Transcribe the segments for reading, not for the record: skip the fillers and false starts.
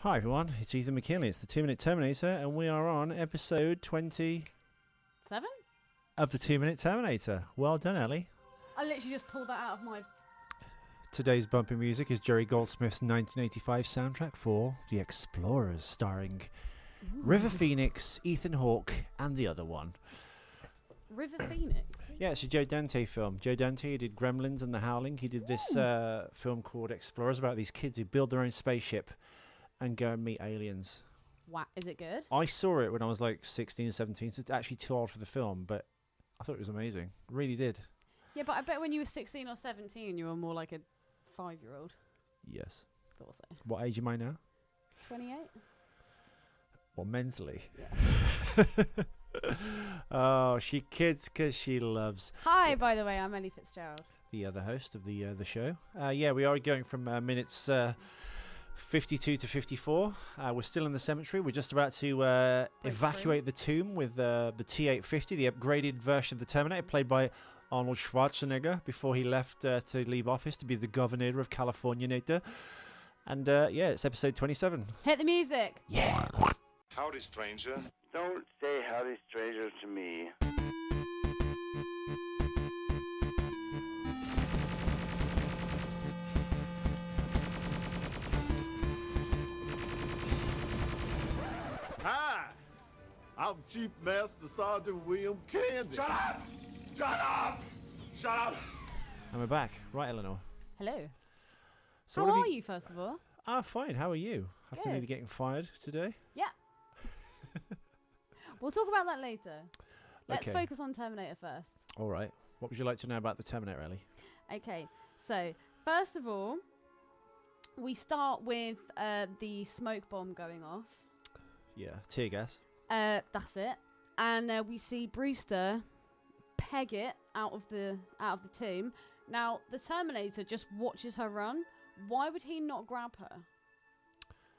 Hi everyone, it's Ethan McKinley, it's the 2-Minute Terminator, and we are on episode 27 of the 2-Minute Terminator. Well done, Ellie. I literally just pulled that out of my... Today's bumping music is Jerry Goldsmith's 1985 soundtrack for The Explorers, starring River Phoenix, Ethan Hawke, and the other one. River Phoenix? Yeah, it's a Joe Dante film. Joe Dante, he did Gremlins and The Howling. He did this film called Explorers about these kids who build their own spaceship and go and meet aliens. Wow, is it good? I saw it when I was like 16, 17, so it's actually too old for the film, but I thought it was amazing. Really did. Yeah, but I bet when you were 16 or 17, you were more like a 5-year-old. Yes. Thought so. What age am I now? 28? Well, mentally. Yeah. Oh, she kids because she loves. Hi, by the way, I'm Ellie Fitzgerald. The other host of the show. Yeah, we are going from minutes 52 to 54. We're still in the cemetery. We're just about to evacuate the tomb with the T-850, the upgraded version of the Terminator, played by Arnold Schwarzenegger before he left to leave office to be the governor of California. And yeah, it's episode 27. Hit the music. Yeah. Howdy, stranger. Don't say howdy, stranger, to me. Hi, I'm Chief Master Sergeant William Candy. Shut up! Shut up! Shut up! And we're back. Right, Eleanor. Hello. So How what are have you, first of all? Fine. How are you? After Good. nearly getting fired today? Yeah. We'll talk about that later. Let's Okay. focus on Terminator first. All right. What would you like to know about the Terminator, Ellie? Okay, so first of all, we start with the smoke bomb going off. Yeah, tear gas. That's it. And we see Brewster peg it out of the tomb. Now the Terminator just watches her run. Why would he not grab her?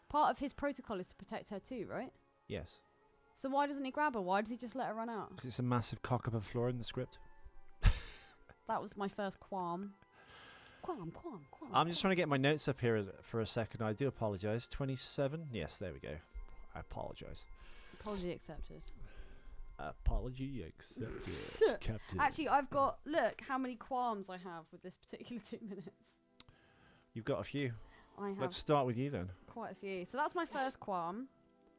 Part of his protocol is to protect her too, right? Yes. So why doesn't he grab her? Why does he just let her run out? Because it's a massive cock up of floor in the script. That was my first qualm. Qualm. I'm just trying to get my notes up here for a second. I do apologise. 27? Yes, there we go. I apologise. Apology accepted. Apology accepted, Captain. Actually, I've got... Look how many qualms I have with this particular 2 minutes. You've got a few. I have Let's start with you then. quite a few. So that's my first qualm.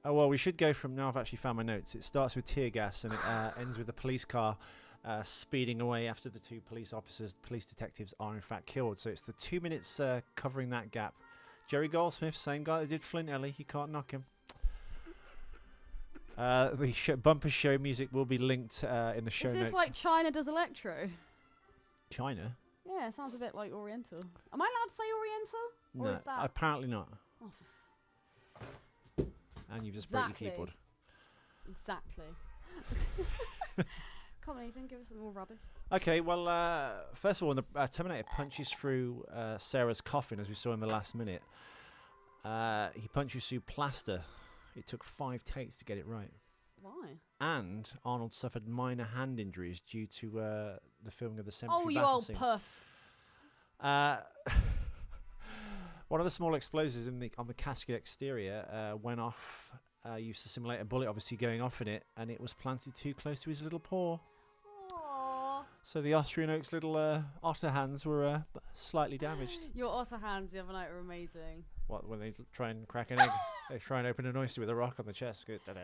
Oh, well, we should go from... Now I've actually found my notes. It starts with tear gas and it ends with a police car speeding away after the two police detectives are in fact killed. So it's the 2 minutes covering that gap. Jerry Goldsmith, same guy that did Flint, Ellie. You can't knock him. The bumper show music will be linked in the show Is notes. this like China does electro? China? Yeah, it sounds a bit like Oriental. Am I allowed to say Oriental? Or No, is that... apparently not. Oh, And you've just broke your Exactly. keyboard. Exactly. Come on, Ethan, give us some more rubbish. Okay, well, first of all, when the Terminator punches through Sarah's coffin, as we saw in the last minute, he punches through plaster. It took 5 takes to get it right. Why? And Arnold suffered minor hand injuries due to the filming of the cemetery Oh, you battle old scene. puff. One of the small explosives on the casket exterior went off, used to simulate a bullet obviously going off in it, and it was planted too close to his little paw. Aww. So the Austrian Oak's little otter hands were slightly damaged. Your otter hands the other night were amazing. What, when they try and crack an egg? They try and open an oyster with a rock on the chest. Go, da-da.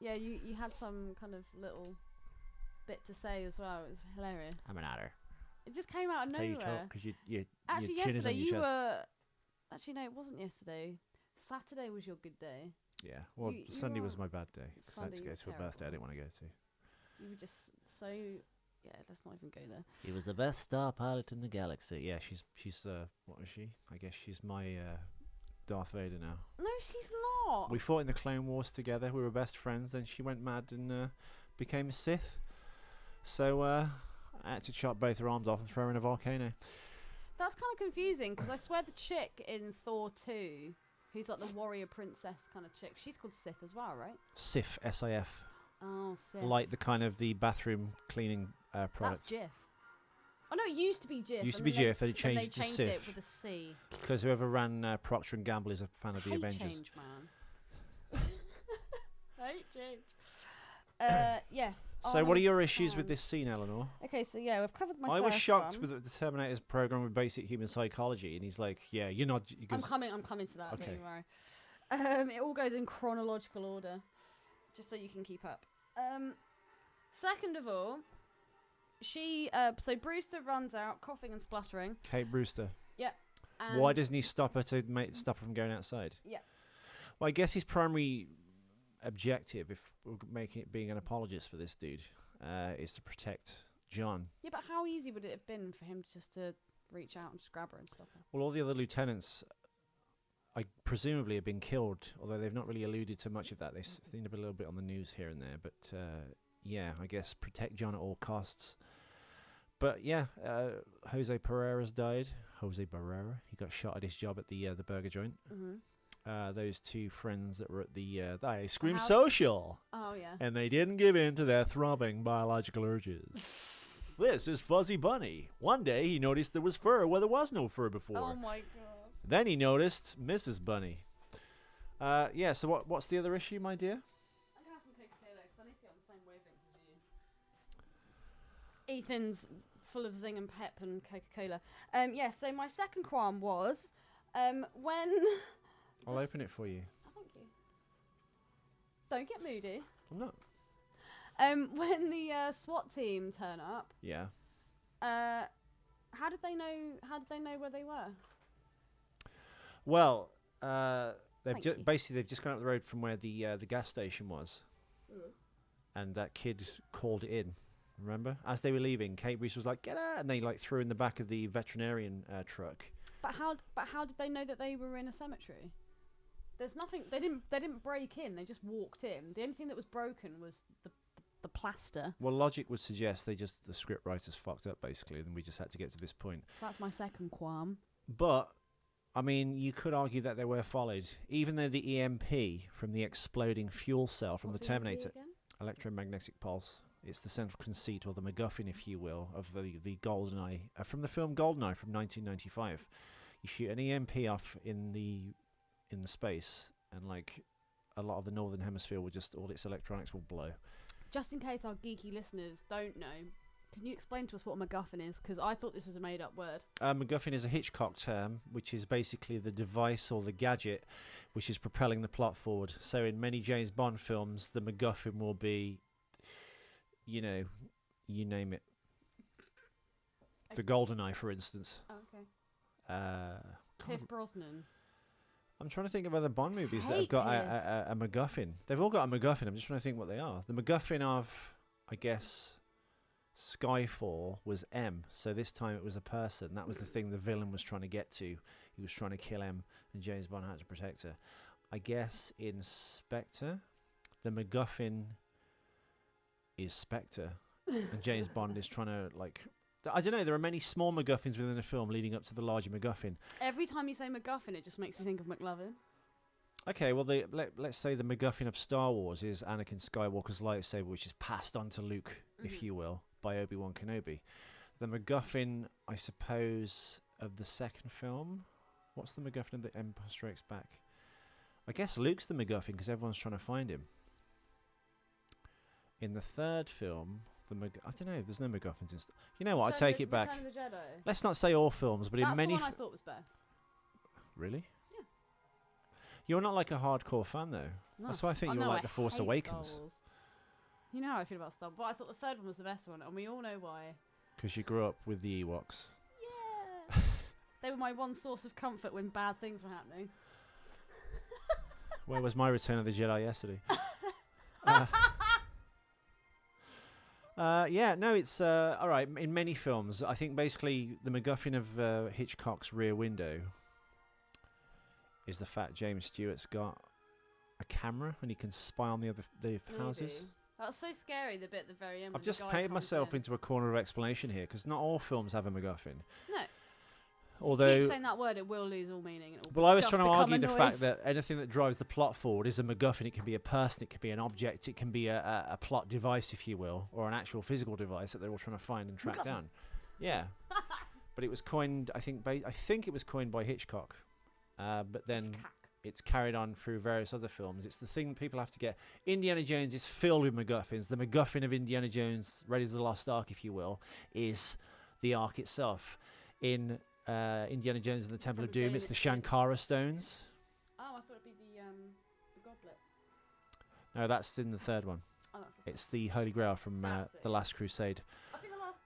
Yeah, you had some kind of little bit to say as well. It was hilarious. I'm an otter. It just came out of So you nowhere. talk because your Actually, chin is yesterday on your you chest. were... Actually, no, it wasn't yesterday. Saturday was your good day. Yeah, well, you Sunday was are- my bad day. 'Cause I had to Sunday go was to a birthday I terrible. didn't want to go to. You were just so... Yeah, let's not even go there. He was the best star pilot in the galaxy. Yeah, she's what is she? I guess she's my Darth Vader now. No, she's not. We fought in the Clone Wars together. We were best friends. Then she went mad and became a Sith. So I had to chop both her arms off and throw her in a volcano. That's kind of confusing because I swear the chick in Thor 2, who's like the warrior princess kind of chick, she's called Sith as well, right? Sif, S-I-F. Oh, Sith. Like the kind of the bathroom cleaning product. That's Jif. Oh no, it used to be GIF. It used to and be then GIF, then it then they changed to changed SIF. it with a C. Because whoever ran Procter & Gamble is a fan of the Hate Avengers. change, man. Hate change. Yes. So what are your Arnold's issues with plan. this scene, Eleanor? Okay, so yeah, we've covered my I was first shocked one. with the Terminator's program with basic human psychology, and he's like, "Yeah, you're not." He I'm goes, coming to that, Okay. don't worry. It all goes in chronological order, just so you can keep up. Second of all, so Brewster runs out, coughing and spluttering. Kate Brewster. And Why doesn't he stop her to stop her from going outside? Yeah. Well, I guess his primary objective, if we're making it being an apologist for this dude, is to protect John. Yeah, but how easy would it have been for him just to reach out and just grab her and stop her? Well, all the other lieutenants, I presumably have been killed, although they've not really alluded to much of that. They've seen a little bit on the news here and there, but yeah, I guess protect John at all costs. But yeah, Jose Pereira's died. Jose Barrera, he got shot at his job at the burger joint. Mm-hmm. Those two friends that were at the ice cream house? social, Oh yeah. and they didn't give in to their throbbing biological urges. This is Fuzzy Bunny. One day he noticed there was fur where there was no fur before. Oh my god. Then he noticed Mrs. Bunny. Yeah, so what's the other issue, my dear? I'm gonna have some Coca-Cola because I need to get on the same wavelength as you. Ethan's full of zing and pep and Coca-Cola. Yeah, so my second qualm was when... I'll open it for you. Oh, thank you. Don't get moody. I'm not. When the SWAT team turn up, Yeah. how did they know where they were? Well, Thank you. basically they've just gone up the road from where the gas station was, and that kid called it in. Remember, as they were leaving, Kate Brewster was like, "Get out!" and they like threw in the back of the veterinarian truck. But how did they know that they were in a cemetery? There's nothing. They didn't break in. They just walked in. The only thing that was broken was the plaster. Well, logic would suggest the script writers fucked up basically, and we just had to get to this point. So that's my second qualm. But I mean, you could argue that they were followed, even though the EMP from the exploding fuel cell from What's the EMP Terminator, again? electromagnetic pulse. It's the central conceit, or the MacGuffin, if you will, of the GoldenEye from the film GoldenEye from 1995. You shoot an EMP off in the space, and like a lot of the northern hemisphere will just all its electronics will blow. Just in case our geeky listeners don't know, can you explain to us what a MacGuffin is? Because I thought this was a made-up word. MacGuffin is a Hitchcock term, which is basically the device or the gadget which is propelling the plot forward. So in many James Bond films, the MacGuffin will be, you know, you name it. The GoldenEye, for instance. Oh, okay. God, Pierce Brosnan. I'm trying to think of other Bond movies that have Hate got Pierce. a MacGuffin. They've all got a MacGuffin. I'm just trying to think what they are. The MacGuffin of, I guess, Skyfall was M. So this time it was a person. That was the thing the villain was trying to get to. He was trying to kill M, and James Bond had to protect her. I guess in Spectre, the MacGuffin is Spectre, and James Bond is trying to like. I don't know. There are many small MacGuffins within a film leading up to the larger MacGuffin. Every time you say MacGuffin, it just makes me think of McLovin. Okay, well, let's say the MacGuffin of Star Wars is Anakin Skywalker's lightsaber, which is passed on to Luke, if you will, by Obi-Wan Kenobi. The MacGuffin, I suppose, of the second film. What's the MacGuffin of the Empire Strikes Back? I guess Luke's the MacGuffin because everyone's trying to find him. In the third film, I don't know. There's no MacGuffins. You know what? I take it back. Return of the Jedi. Let's not say all films, but That's in many. the one I thought was best. Really? Yeah. You're not like a hardcore fan, though. No, That's why I think I you're know, like I The Force hate Awakens. Star Wars. You know how I feel about Star Wars, but I thought the third one was the best one, and we all know why. Because you grew up with the Ewoks. Yeah. They were my one source of comfort when bad things were happening. Where was my Return of the Jedi yesterday? Yeah, no, it's all right. In many films, I think basically the MacGuffin of Hitchcock's Rear Window is the fact James Stewart's got a camera and he can spy on the houses. Maybe. That's so scary, the bit at the very end. I've when the just guy painted comes myself in. into a corner of explanation here because not all films have a MacGuffin. No. Although, Keep saying that word, it will lose all meaning. It will well, I was just trying to become argue a the noise. fact that anything that drives the plot forward is a MacGuffin. It can be a person, it can be an object, it can be a plot device, if you will, or an actual physical device that they're all trying to find and track MacGuffin. down. Yeah, but it was coined. I think it was coined by Hitchcock, but then it's carried on through various other films. It's the thing people have to get. Indiana Jones is filled with MacGuffins. The MacGuffin of Indiana Jones, Raiders of the Lost Ark, if you will, is the Ark itself. In Indiana Jones and the Temple of Doom, it's the Shankara stones. Oh, I thought it'd be the goblet. No, that's in the third one. Oh, that's It's the Holy Grail from the Last Crusade. I think the last.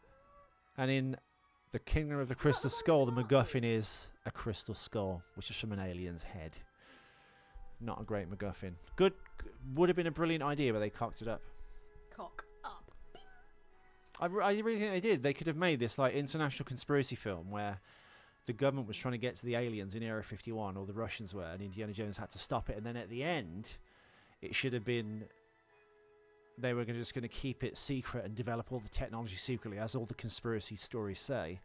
And in the Kingdom of the Crystal Skull, the MacGuffin is a crystal skull, which is from an alien's head. Not a great MacGuffin. Good, would have been a brilliant idea, but they cocked it up. Cock up. I really think they did. They could have made this like international conspiracy film where the government was trying to get to the aliens in Area 51, or the Russians were, and Indiana Jones had to stop it. And then at the end, it should have been they were just going to keep it secret and develop all the technology secretly, as all the conspiracy stories say.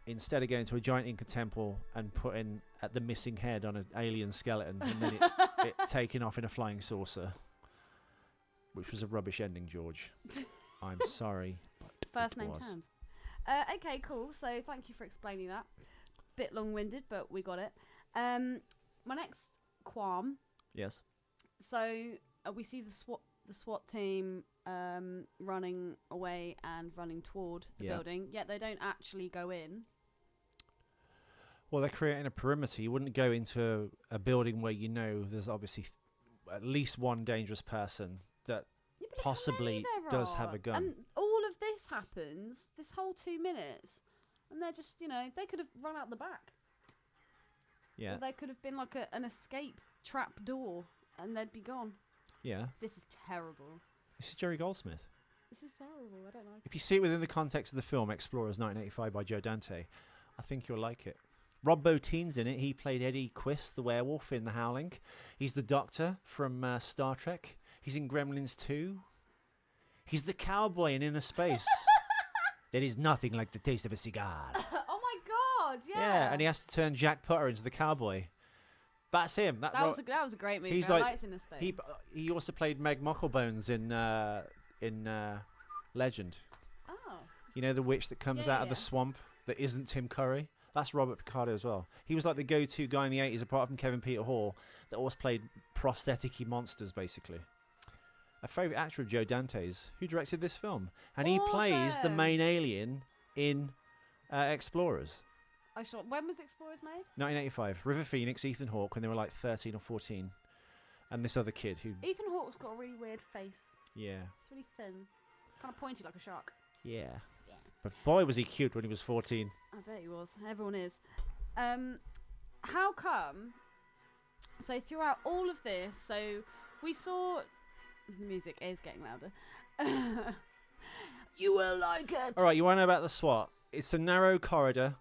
Instead of going to a giant Inca temple and putting at the missing head on an alien skeleton, and then it taking off in a flying saucer, which was a rubbish ending, George. I'm sorry. First name terms. Okay, cool. So thank you for explaining that. Bit long-winded, but we got it. My next qualm. Yes. So we see the SWAT team running away and running toward the building, yet they don't actually go in. Well, they're creating a perimeter. You wouldn't go into a building where you know there's obviously at least one dangerous person that possibly does have a gun. And all of this happens, this whole 2 minutes, and they're just, they could have run out the back. Yeah. Or there could have been like an escape trap door, and they'd be gone. Yeah. This is terrible. This is Jerry Goldsmith. This is terrible. I don't like it. If you see it within the context of the film Explorers 1985 by Joe Dante, I think you'll like it. Rob Bottin's in it. He played Eddie Quist, the werewolf in The Howling. He's the Doctor from Star Trek. He's in Gremlins 2. He's the cowboy in Inner Space. There is nothing like the taste of a cigar. Oh my God! Yeah. Yeah, and he has to turn Jack Putter into the cowboy. That's him. That was a great movie. He's I like liked Inner Space. He also played Meg Mucklebones in Legend. Oh. You know, the witch that comes out of the swamp that isn't Tim Curry? That's Robert Picardo as well. He was like the go-to guy in the 80s, apart from Kevin Peter Hall, that always played prosthetic-y monsters, basically. A favourite actor of Joe Dante's, who directed this film. And he plays the main alien in Explorers. When was Explorers made? 1985. River Phoenix, Ethan Hawke, when they were like 13 or 14. And this other kid who... Ethan Hawke's got a really weird face. Yeah. It's really thin. Kind of pointy like a shark. Yeah. But boy, was he cute when he was 14. I bet he was. Everyone is. How come... So throughout all of this, so we saw... Music is getting louder. You will like it. All right, you want to know about the SWAT? It's a narrow corridor.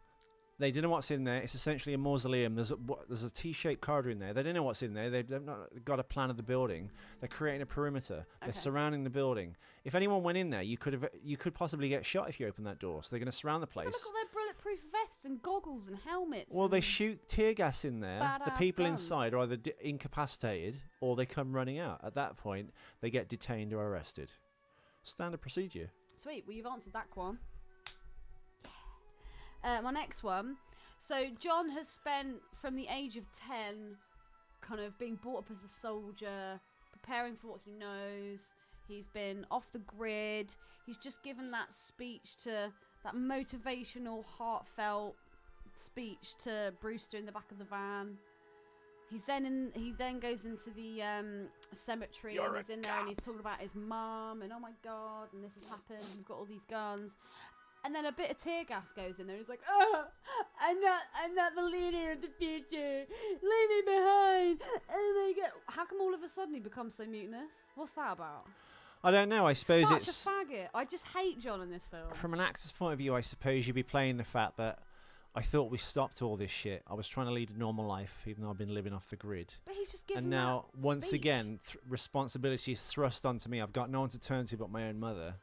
They don't know what's in there. It's essentially a mausoleum. There's a T-shaped corridor in there. They don't know what's in there. They've not got a plan of the building. They're creating a perimeter. They're surrounding the building. If anyone went in there, you could possibly get shot if you open that door. So they're going to surround the place. Look at their bulletproof vests and goggles and helmets. Well, they shoot tear gas in there. The people inside are either incapacitated or they come running out. At that point, they get detained or arrested. Standard procedure. Sweet. Well, you've answered that one. My next one. So John has spent from the age of 10 kind of being brought up as a soldier, preparing for what he knows. He's been off the grid. He's just given that speech that motivational, heartfelt speech to Brewster in the back of the van. He then goes into the cemetery and he's in there and he's talking about his mum and oh my God, and this has happened. We've got all these guns. And then a bit of tear gas goes in there. He's like, "Oh, I'm not the leader of the future. Leave me behind." Oh my God! How come all of a sudden he becomes so mutinous? What's that about? I don't know. I suppose Such a faggot. I just hate John in this film. From an actor's point of view, I suppose you'd be playing the fact that I thought we stopped all this shit. I was trying to lead a normal life, even though I've been living off the grid. But he's just giving And now, that once speech. again, responsibility is thrust onto me. I've got no one to turn to but my own mother.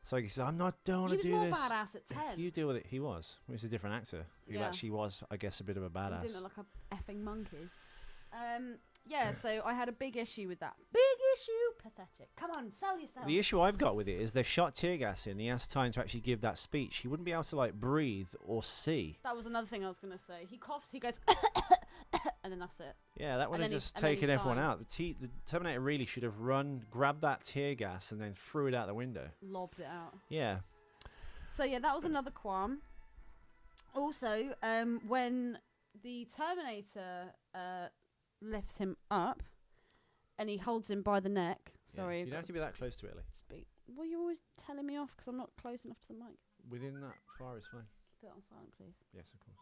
So he says, don't want to do this. He was more badass at 10. You deal with it. He was. He was a different actor. Who actually was, I guess, a bit of a badass. He didn't look like a effing monkey. Yeah, so I had a big issue with that. Big issue. Pathetic. Come on, sell yourself. The issue I've got with it is they've shot tear gas in. He has time to actually give that speech. He wouldn't be able to like breathe or see. That was another thing I was gonna say. He coughs. He goes, and then that's it. Yeah, that would have just and then taken he's everyone fine. out. The Terminator really should have run, grabbed that tear gas, and then threw it out the window. Lobbed it out. Yeah. So yeah, that was another qualm. Also, when the Terminator lifts him up, and he holds him by the neck. Sorry, Yeah. You don't have to be that close to it, Ellie. speak. Well, you're always telling me off because I'm not close enough to the mic. Within that far is fine. Keep it on silent, please. Yes, of course.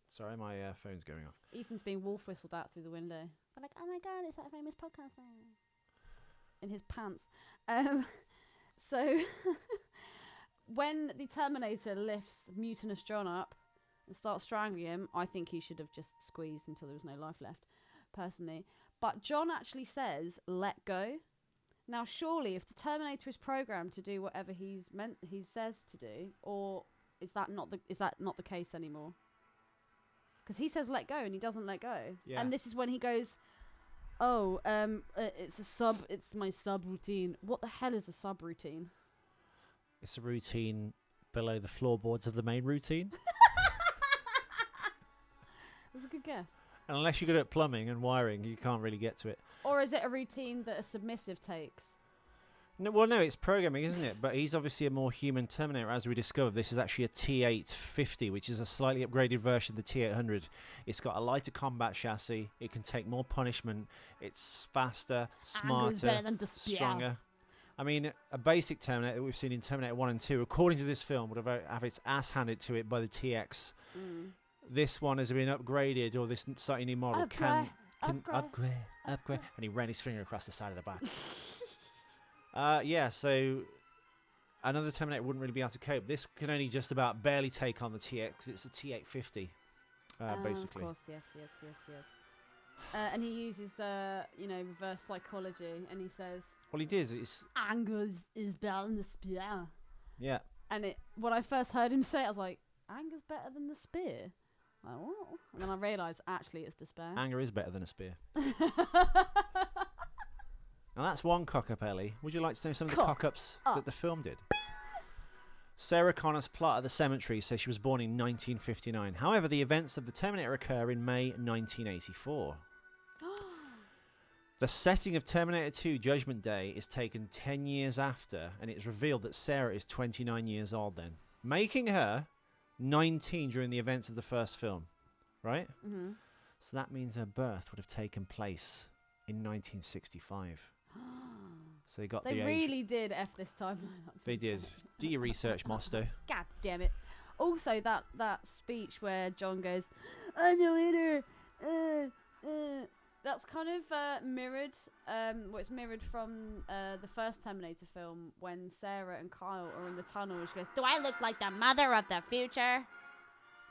Sorry, my phone's going off. Ethan's being wolf whistled out through the window. I'm like, oh my god, it's that famous podcast there. In his pants. So, when the Terminator lifts mutinous John up and starts strangling him, I think he should have just squeezed until there was no life left, personally. But John actually says, let go. Now, surely, if the Terminator is programmed to do whatever he says to do, or is that not the case anymore? Because he says let go and he doesn't let go. Yeah. And this is when he goes, oh, it's my subroutine. What the hell is a subroutine? It's a routine below the floorboards of the main routine. That's a good guess. And unless you're good at plumbing and wiring, you can't really get to it. Or is it a routine that a submissive takes? No, well, no, it's programming, isn't it? But he's obviously a more human Terminator, as we discovered. This is actually a T850, which is a slightly upgraded version of the T800. It's got a lighter combat chassis. It can take more punishment. It's faster, smarter, stronger. I mean, a basic Terminator that we've seen in Terminator 1 and 2, according to this film, would have its ass handed to it by the TX. Mm. This one has been upgraded, or this slightly new model can upgrade. And he ran his finger across the side of the back. Yeah, so another Terminator wouldn't really be able to cope. This can only just about barely take on the TX 'cause it's a T850, basically. Of course, yes. And he uses, reverse psychology, and he says, Well, he did. It's anger is better than the spear. yeah. And when I first heard him say it, I was like, anger's better than the spear? Like, what? And then I realised, actually, it's despair. Anger is better than a spear. Now that's one cock-up, Ellie. Would you like to know some of the cock-ups that the film did? Sarah Connor's plot at the cemetery says she was born in 1959. However, the events of the Terminator occur in May 1984. The setting of Terminator 2 Judgment Day is taken 10 years after, and it's revealed that Sarah is 29 years old then, making her 19 during the events of the first film, right? Mm-hmm. So that means her birth would have taken place in 1965. So they got They the age. really did F this timeline up. They did. Do your research, Mosto. God damn it. Also, that speech where John goes, I'm the leader. That's kind of mirrored. It's mirrored from the first Terminator film when Sarah and Kyle are in the tunnel. And she goes, do I look like the mother of the future?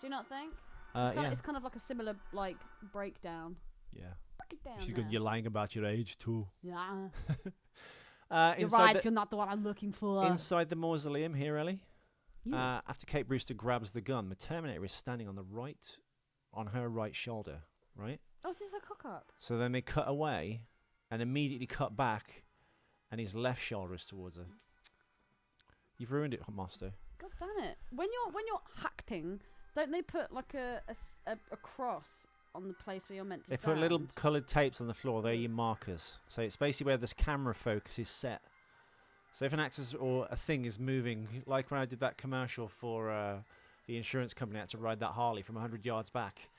Do you not think? Yeah. It's kind of like a similar breakdown. Yeah. Break it down. She's there. good. You're lying about your age too. Yeah. You're Inside right. You're not the one I'm looking for. inside the mausoleum here, Ellie. Yes. After Kate Brewster grabs the gun, the Terminator is standing on her right shoulder, right? Oh, is this a cock-up? So then they cut away and immediately cut back, and his left shoulder is towards her. You've ruined it, Mosto. God damn it! When you're acting, don't they put like a cross on the place where you're meant to They stand? put little coloured tapes on the floor. They're your markers. So it's basically where this camera focus is set. So if an actor or a thing is moving, like when I did that commercial for the insurance company, I had to ride that Harley from 100 yards back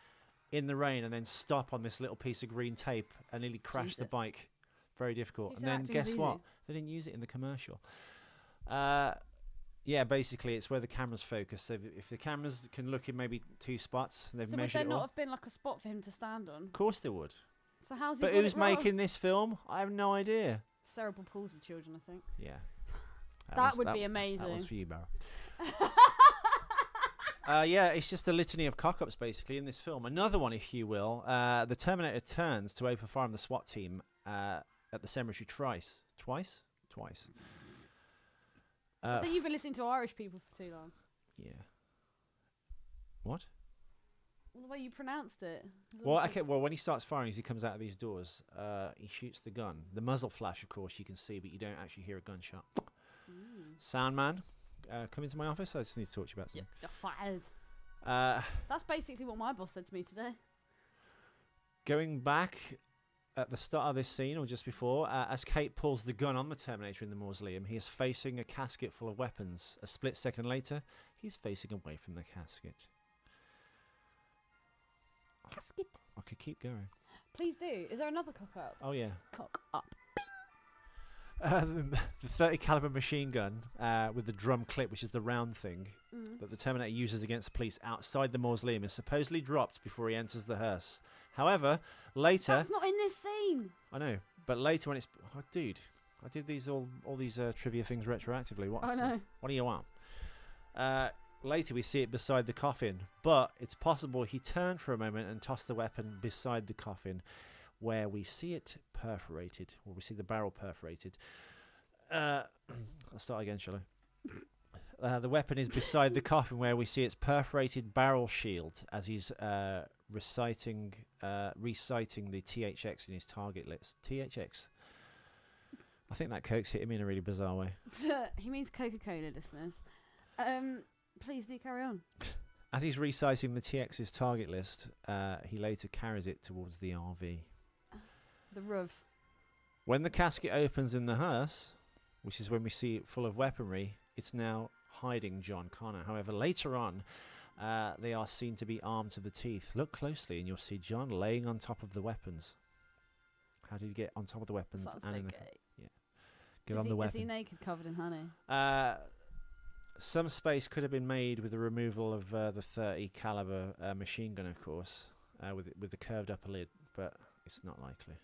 in the rain and then stop on this little piece of green tape and nearly crash the Jesus. bike. Very difficult. You And said then acting was guess what? easy. They didn't use it in the commercial. Yeah, basically it's where the camera's focused. So if the cameras can look in maybe two spots, they've So would measured there it not all. have been like a spot for him to stand on? Of course they would. So how's he? But got who's it wrong? making this film? I have no idea. Cerebral palsy children? I think Yeah. that would be amazing. That was for you, Barra. Yeah, it's just a litany of cock-ups, basically, in this film. Another one, if you will. The Terminator turns to open fire on the SWAT team at the cemetery twice. Twice? I think you've been listening to Irish people for too long. Yeah. What? the way you pronounced it. Well, okay. Well, when he starts firing, as he comes out of these doors, he shoots the gun. The muzzle flash, of course, you can see, but you don't actually hear a gunshot. Sound man, come into my office. I just need to talk to you about something. You're fired. That's basically what my boss said to me today. Going back at the start of this scene, or just before, as Kate pulls the gun on the Terminator in the mausoleum, he is facing a casket full of weapons. A split second later, he's facing away from the casket. Casket. I could keep going. Please do. Is there another cock up? Oh, yeah. Cock up. The 30 caliber machine gun with the drum clip, which is the round thing that the Terminator uses against the police outside the mausoleum, is supposedly dropped before he enters the hearse. However, later... That's not in this scene. I know, but later when it's... Oh, dude, I did these all these trivia things retroactively. What? I know. What do you want? Later we see it beside the coffin, but it's possible he turned for a moment and tossed the weapon beside the coffin, where we see it perforated, or we see the barrel perforated. I'll start again, shall I? The weapon is beside the coffin, where we see its perforated barrel shield as he's reciting the THX in his target list. THX. I think that Coke's hit him in a really bizarre way. He means Coca-Cola, listeners. Please do carry on. As he's reciting the TX's target list, he later carries it towards the RV. The RUV. When the casket opens in the hearse, which is when we see it full of weaponry, it's now hiding John Connor. However, later on, they are seen to be armed to the teeth. Look closely and you'll see John laying on top of the weapons. How did he get on top of the weapons? Sounds And in the gay. yeah. Get on the weapon. Is he naked, covered in honey? Some space could have been made with the removal of the 30 caliber machine gun, of course, with the curved upper lid, but it's not likely.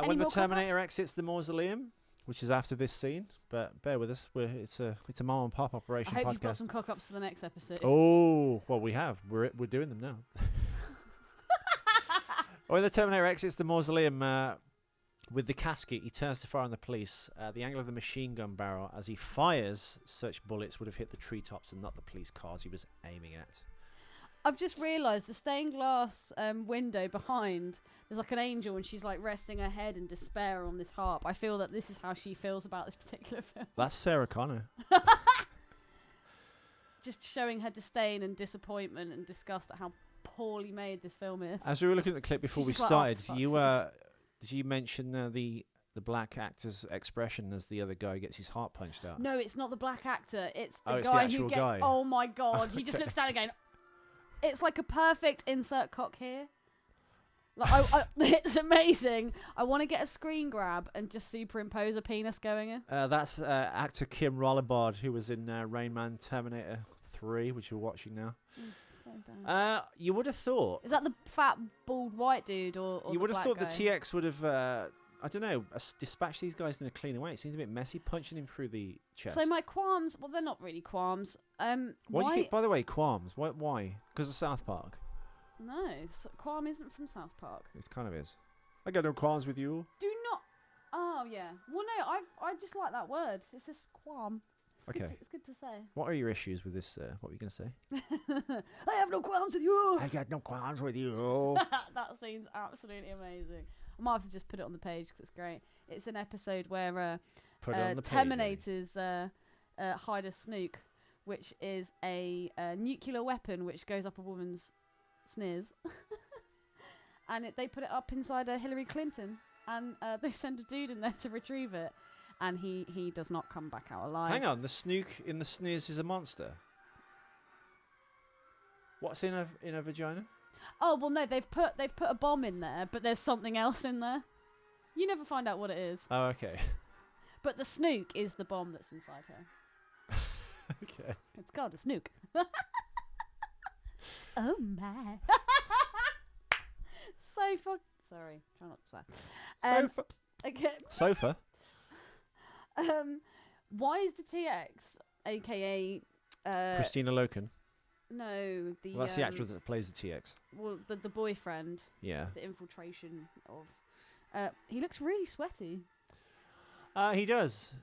When the Terminator exits the mausoleum, which is after this scene, but bear with us, it's a mom and pop operation I hope podcast. you've got some cock ups for the next episode. Oh, well, we have. We're doing them now. When the Terminator exits the mausoleum with the casket, he turns to fire on the police. The angle of the machine gun barrel as he fires such bullets would have hit the treetops and not the police cars he was aiming at. I've just realised the stained glass window behind, there's like an angel and she's like resting her head in despair on this harp. I feel that this is how she feels about this particular film. That's Sarah Connor. Just showing her disdain and disappointment and disgust at how poorly made this film is. As we were looking at the clip before She's we just started, like, oh, did you mention the black actor's expression as the other guy gets his heart punched out? No, it's not the black actor. It's the It's the guy actual who gets... guy. Oh my God. He just looks down again. It's like a perfect insert cock here. Like it's amazing. I want to get a screen grab and just superimpose a penis going in. That's actor Kim Rollerbard, who was in Rain Man Terminator 3, which we're watching now. So bad. You would have thought... Is that the fat, bald, white dude or You the would have black thought guy? the TX would have... I don't know, dispatched these guys in a cleaner way. It seems a bit messy, punching him through the chest. So my qualms... Well, they're not really qualms. Why do you keep... By the way, qualms. Why? Because of South Park? No, Qualm isn't from South Park. It kind of is. I got no qualms with you. Do not... Oh, yeah. Well, no, I just like that word. It's just qualm. It's good to say. What are your issues with this? What were you going to say? I have no qualms with you. I got no qualms with you. That scene's absolutely amazing. I might have to just put it on the page because it's great. It's an episode where Terminators hide a snook, which is a nuclear weapon which goes up a woman's sneers. And they put it up inside Hillary Clinton. And they send a dude in there to retrieve it. And he does not come back out alive. Hang on, the snook in the sneers is a monster. What's in a vagina? Oh well, no, they've put a bomb in there, but there's something else in there. You never find out what it is. Oh, okay. But the snook is the bomb that's inside her. Okay. It's called a snook. Oh my! Sorry, try not to swear. Sofa. Okay. Sofa. Why is the TX, aka Christina Loken. No, Well, that's the actress that plays the TX. Well, the boyfriend. Yeah. The infiltration of. He looks really sweaty. He does.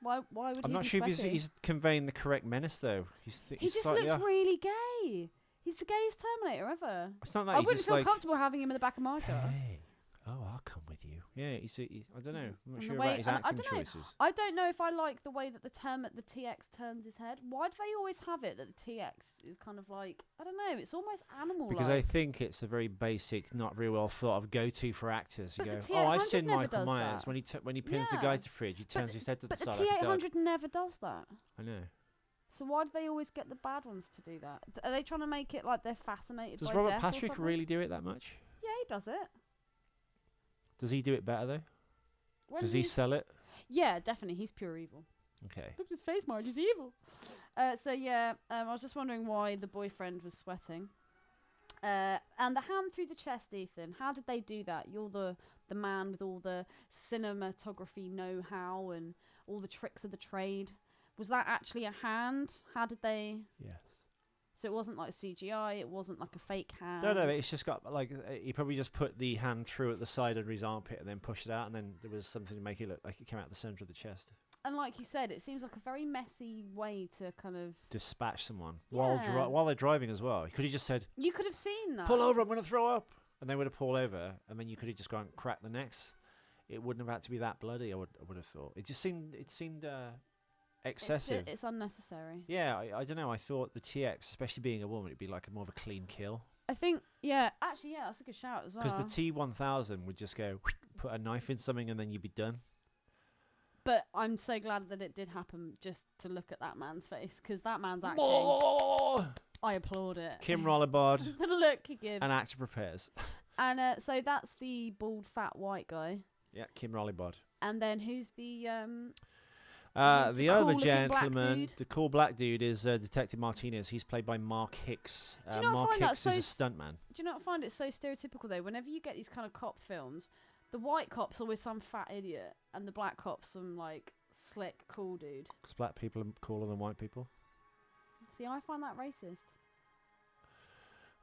Why would I'm he not be sure if sweaty? he's conveying the correct menace though. He He's just slightly looks off. really gay. He's the gayest Terminator ever. It's not I like he's wouldn't just feel like, comfortable having him in the back of my car. hey, I'll come with you. Yeah, I don't know. I'm not And sure the about way- his and I acting don't know, choices. I don't know if I like the way that the TX turns his head. Why do they always have it that the TX is kind of like, I don't know, it's almost animal-like. Because I think it's a very basic, not very well thought of go-to for actors. You But go, the oh, I've T800 seen never Michael does Myers that. when he pins the guy Yeah. to the fridge, he turns his head to the But the side like a dog. T800 never does that. I know. So why do they always get the bad ones to do that? Are they trying to make it like they're fascinated Does by Robert death or Patrick something? really do it that much? Yeah, he does it. Does he do it better though? When Does he he's- sell it? Yeah, definitely. He's pure evil. Okay. Look at his face, Marge. He's evil. So yeah, I was just wondering why the boyfriend was sweating. And the hand through the chest, Ethan. How did they do that? You're the man with all the cinematography know-how and all the tricks of the trade. Was that actually a hand? How did they? Yes. So it wasn't like CGI. It wasn't like a fake hand. No, it's just got like he probably just put the hand through at the side of his armpit and then pushed it out, and then there was something to make it look like it came out the center of the chest. And like you said, it seems like a very messy way to kind of. Dispatch someone Yeah. while they're driving as well. He could have just said, You could have seen that. "Pull over, I'm going to throw up," and they would have pulled over, and then you could have just gone and cracked the necks. It wouldn't have had to be that bloody. I would have thought. It seemed excessive. It's unnecessary. Yeah, I don't know. I thought the TX, especially being a woman, it'd be like more of a clean kill. I think, yeah, actually, yeah, that's a good shout as well. Because the T1000 would just go, put a knife in something, and then you'd be done. But I'm so glad that it did happen just to look at that man's face, because that man's acting. I applaud it. Kim Rollerbard, The look he gives. an actor prepares. And so that's the bald, fat, white guy. Yeah, Kim Rollerbard. And then who's the The the other cool-looking black gentleman, dude? the cool black dude, is Detective Martinez. He's played by Mark Hicks. Do you not Mark find that Hicks so is a stuntman. Do you not find it so stereotypical though? Whenever you get these kind of cop films, the white cop's always some fat idiot, and the black cop's some like slick, cool dude. Because black people are cooler than white people. See, I find that racist.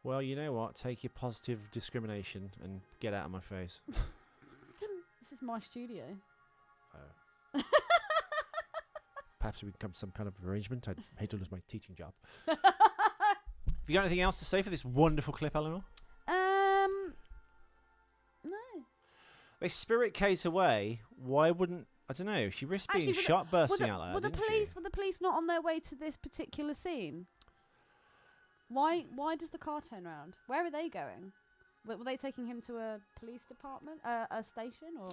Well, you know what? Take your positive discrimination and get out of my face. This is my studio. Perhaps we can come to some kind of arrangement. I'd hate to lose my teaching job. Have you got anything else to say for this wonderful clip, Eleanor? No. They spirit Kate away. Why wouldn't... I don't know. She risked being Actually, shot bursting were out like were that, the didn't police she? were the police not on their way to this particular scene? Why does the car turn around? Where are they going? Were they taking him to a police department, a station, or?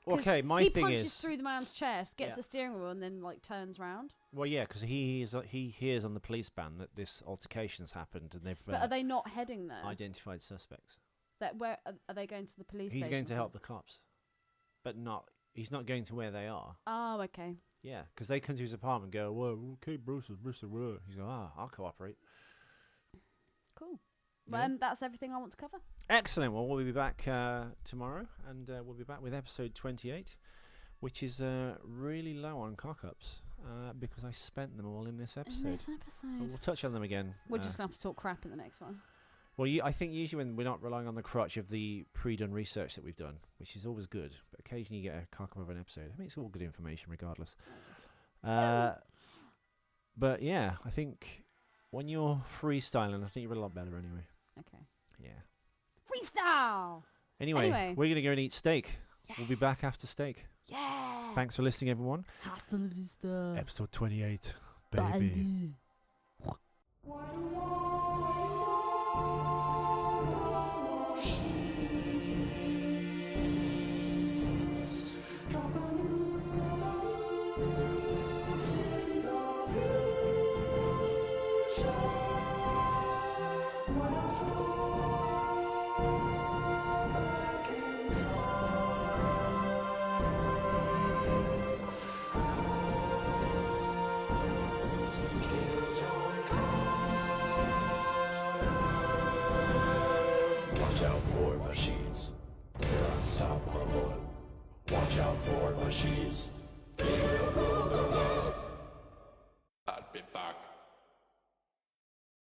'Cause Okay, my he thing punches is... through the man's chest, gets Yeah. the steering wheel, and then like turns round. Well, yeah, because he hears on the police band that this altercation's happened and they've But are they not heading there? identified suspects. That where are they going to the police? He's going station to help the cops, but he's not going to where they are. Oh, okay. Yeah, because they come to his apartment and go, "Whoa, Kate Brewster, whoa." He's going, I'll cooperate. Cool. Yeah. Well, that's everything I want to cover. Excellent. Well, we'll be back tomorrow, and we'll be back with episode 28, which is really low on cock-ups because I spent them all in this episode. In this But episode, we'll touch on them again. we're just gonna have to talk crap in the next one. Well, I think usually when we're not relying on the crutch of the pre-done research that we've done, which is always good, but occasionally you get a cock-up of an episode. I mean, it's all good information regardless. But yeah, I think when you're freestyling, I think you're a lot better anyway. Okay. Yeah. Freestyle. Anyway, Anyway. we're going to go and eat steak. We'll be back after steak. Yeah. Thanks for listening, everyone. Hasta la vista. Episode 28, Bye. baby. Watch out for machines. They're unstoppable. Watch out for machines. They will go, go, go.